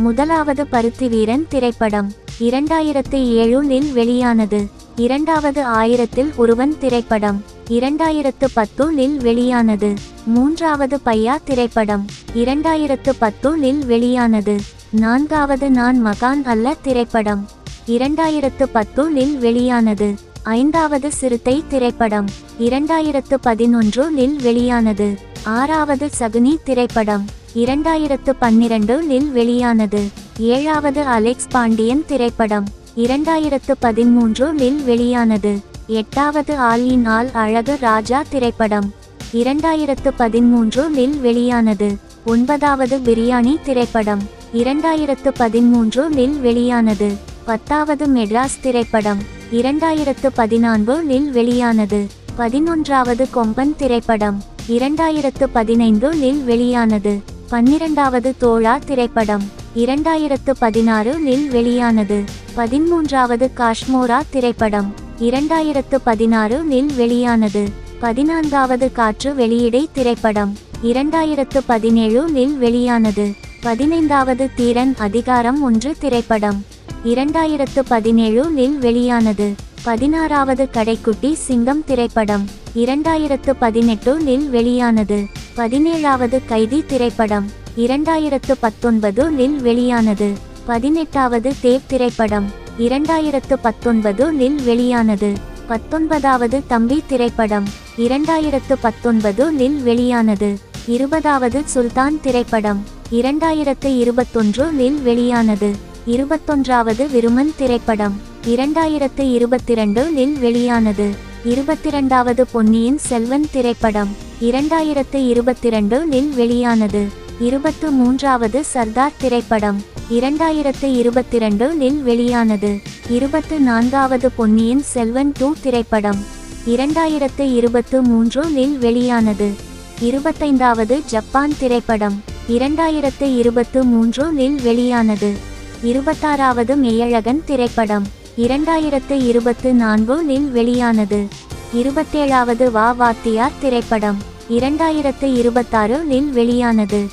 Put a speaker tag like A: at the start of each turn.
A: முதலாவது பருத்தி வீரன் திரைப்படம் 2007இல் வெளியானது. இரண்டாவது 1000இல் ஒருவன் திரைப்படம் 2010இல் வெளியானது. மூன்றாவது பையா திரைப்படம் 2010இல் வெளியானது. நான்காவது நான் மகான் அல்ல திரைப்படம் 2010இல் வெளியானது. ஐந்தாவது சிறுத்தை திரைப்படம் 2011இல் வெளியானது. ஆறாவது சகுனி திரைப்படம் 2012இல் வெளியானது. ஏழாவது அலெக்ஸ் பாண்டியன் திரைப்படம் 2013இல் வெளியானது. எட்டாவது ஆல் இன் ஆல் அழகு ராஜா திரைப்படம் 2013இல் வெளியானது. ஒன்பதாவது பிரியாணி திரைப்படம் 2013இல் வெளியானது. பத்தாவது மெட்ராஸ் திரைப்படம் 2014இல் வெளியானது. 11வது கொம்பன் திரைப்படம் 2015இல் வெளியானது. 12வது தோழா திரைப்படம் 2016இல் வெளியானது. 13வது காஷ்மோரா திரைப்படம் 2016இல் வெளியானது. 14வது காற்று வெளியிடை திரைப்படம் 2017இல் வெளியானது. 15வது தீரன் அதிகாரம் 1 திரைப்படம் 2017இல் வெளியானது. 16வது கடைக்குட்டி சிங்கம் திரைப்படம் 2018இல் வெளியானது. 17வது கைதி திரைப்படம் 2019இல் வெளியானது. 18வது தேவ் திரைப்படம் 2019இல் வெளியானது. 19வது தம்பி திரைப்படம் 2019இல் வெளியானது. 20வது சுல்தான் திரைப்படம் 2021இல் வெளியானது. 21வது விருமன் திரைப்படம் 2022இல் வெளியானது. 22வது பொன்னியின் செல்வன் திரைப்படம் 2022இல் வெளியானது. 23வது சர்தார் திரைப்படம் 2022இல் வெளியானது. 24வது பொன்னியின் செல்வன் 2 திரைப்படம் 2023இல் வெளியானது. 25வது ஜப்பான் திரைப்படம் 2023இல் வெளியானது. 26வது மெய்யழகன் திரைப்படம் 2024இல் வெளியானது. 27வது வா வாத்தியார் திரைப்படம் 2026இல் வெளியானது.